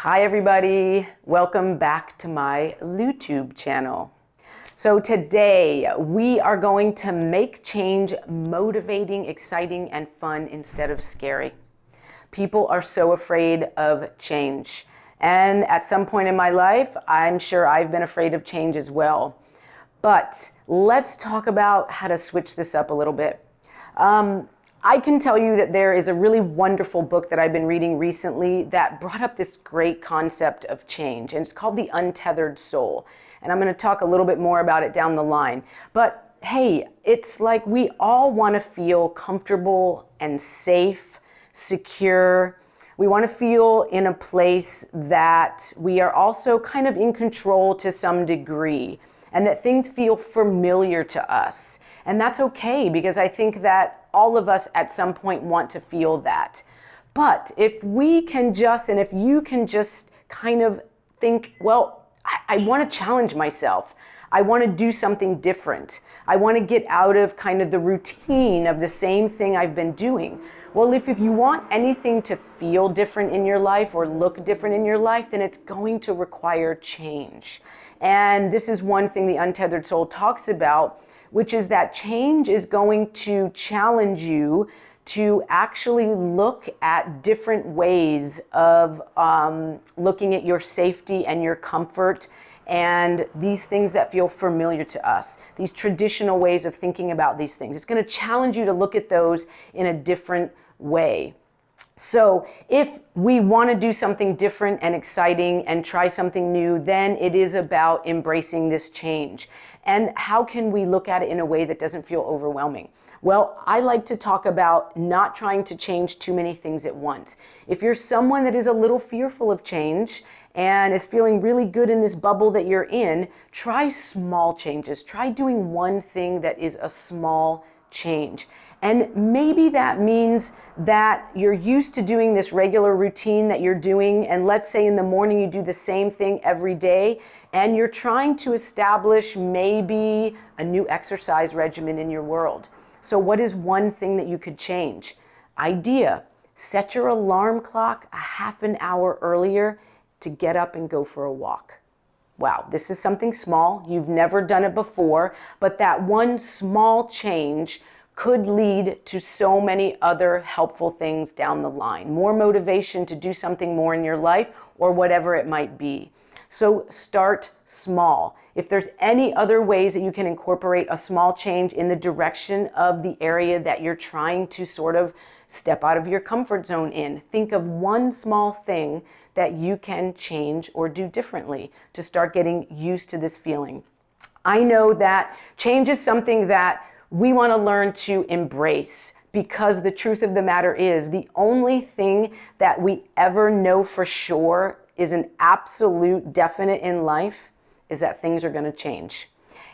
Hi everybody, welcome back to my YouTube channel. So today we are going to make change motivating, exciting, and fun instead of scary. People are so afraid of change. And at some point in my life, I'm sure I've been afraid of change as well. But let's talk about how to switch this up a little bit. I can tell you that there is a really wonderful book that I've been reading recently that brought up this great concept of change, and it's called The Untethered Soul. And I'm going to talk a little bit more about it down the line. But hey, it's like we all want to feel comfortable and safe, secure. We want to feel in a place that we are also kind of in control to some degree, and that things feel familiar to us. And that's okay, because I think that all of us at some point want to feel that. But if we can just, and if you can just kind of think, well, I want to challenge myself. I want to do something different. I want to get out of kind of the routine of the same thing I've been doing. Well, if you want anything to feel different in your life or look different in your life, then it's going to require change. And this is one thing the Untethered Soul talks about, which is that change is going to challenge you to actually look at different ways of looking at your safety and your comfort and these things that feel familiar to us, these traditional ways of thinking about these things. It's going to challenge you to look at those in a different way. So if we want to do something different and exciting and try something new, then it is about embracing this change. And how can we look at it in a way that doesn't feel overwhelming? Well, I like to talk about not trying to change too many things at once. If you're someone that is a little fearful of change and is feeling really good in this bubble that you're in, try small changes. Try doing one thing that is a small change. And maybe that means that you're used to doing this regular routine that you're doing, and let's say in the morning you do the same thing every day, and you're trying to establish maybe a new exercise regimen in your world. So what is one thing that you could change? Idea: set your alarm clock a half an hour earlier to get up and go for a walk. Wow, this is something small. You've never done it before, but that one small change could lead to so many other helpful things down the line. More motivation to do something more in your life or whatever it might be. So start small. If there's any other ways that you can incorporate a small change in the direction of the area that you're trying to sort of step out of your comfort zone in, think of one small thing that you can change or do differently to start getting used to this feeling. I know that change is something that we want to learn to embrace, because the truth of the matter is the only thing that we ever know for sure is an absolute definite in life is that things are going to change.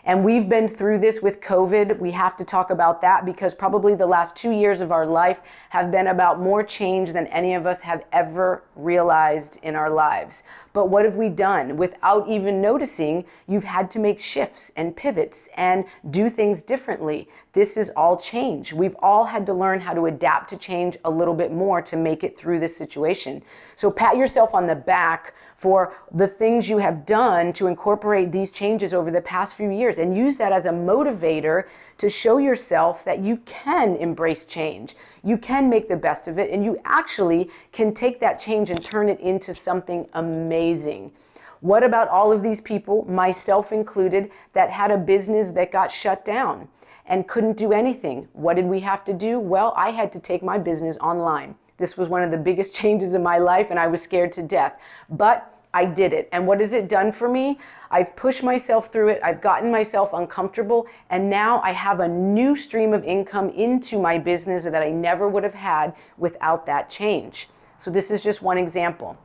And we've been through this with COVID. We have to talk about that, because probably the last 2 years of our life have been about more change than any of us have ever realized in our lives. But what have we done? Without even noticing, you've had to make shifts and pivots and do things differently. This is all change. We've all had to learn how to adapt to change a little bit more to make it through this situation. So pat yourself on the back for the things you have done to incorporate these changes over the past few years, and use that as a motivator to show yourself that you can embrace change. You can make the best of it, and you actually can take that change and turn it into something amazing. What about all of these people, myself included, that had a business that got shut down and couldn't do anything? What did we have to do? Well, I had to take my business online. This was one of the biggest changes in my life, and I was scared to death. But I did it. And what has it done for me? I've pushed myself through it. I've gotten myself uncomfortable. And now I have a new stream of income into my business that I never would have had without that change. So this is just one example.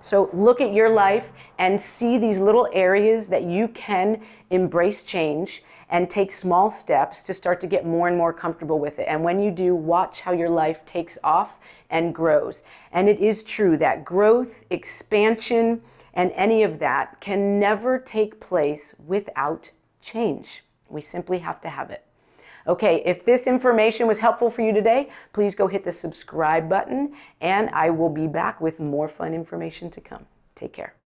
So look at your life and see these little areas that you can embrace change and take small steps to start to get more and more comfortable with it. And when you do, watch how your life takes off and grows. And it is true that growth, expansion, and any of that can never take place without change. We simply have to have it. Okay, if this information was helpful for you today, please go hit the subscribe button, and I will be back with more fun information to come. Take care.